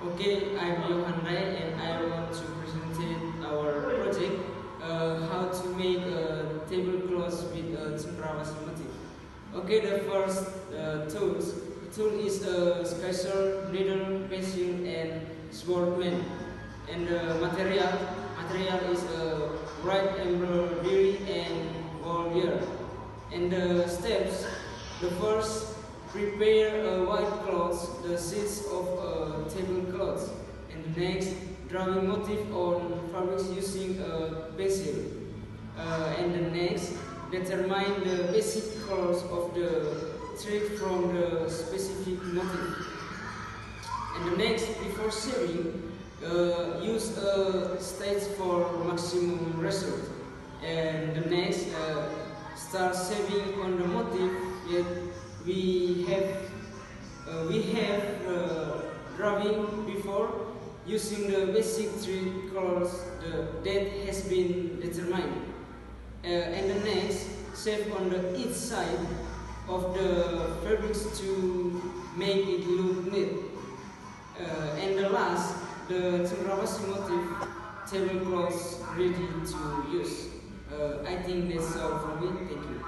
Okay, I'm Johan Rai and I want to present our project how to make a tablecloth with a cendrawasih motif. Okay, the first tool is a scissor, needle, pencil, and swordman. And the material is a bright embroidery and wool yarn. And the steps, the first, prepare a white cloth, the sheets of a tablecloth. And the next, drawing motif on fabrics using a pencil. And the next, determine the basic colors of the thread from the specific motif. And the next, before sewing, use a stage for maximum result. And the next, start sewing on the motif. Yet we have drawing before using the basic three colors that has been determined. And the next, shape on the each side of the fabrics to make it look neat. And the last, the cendrawasih motif tablecloth ready to use. I think that's all from me. Thank you.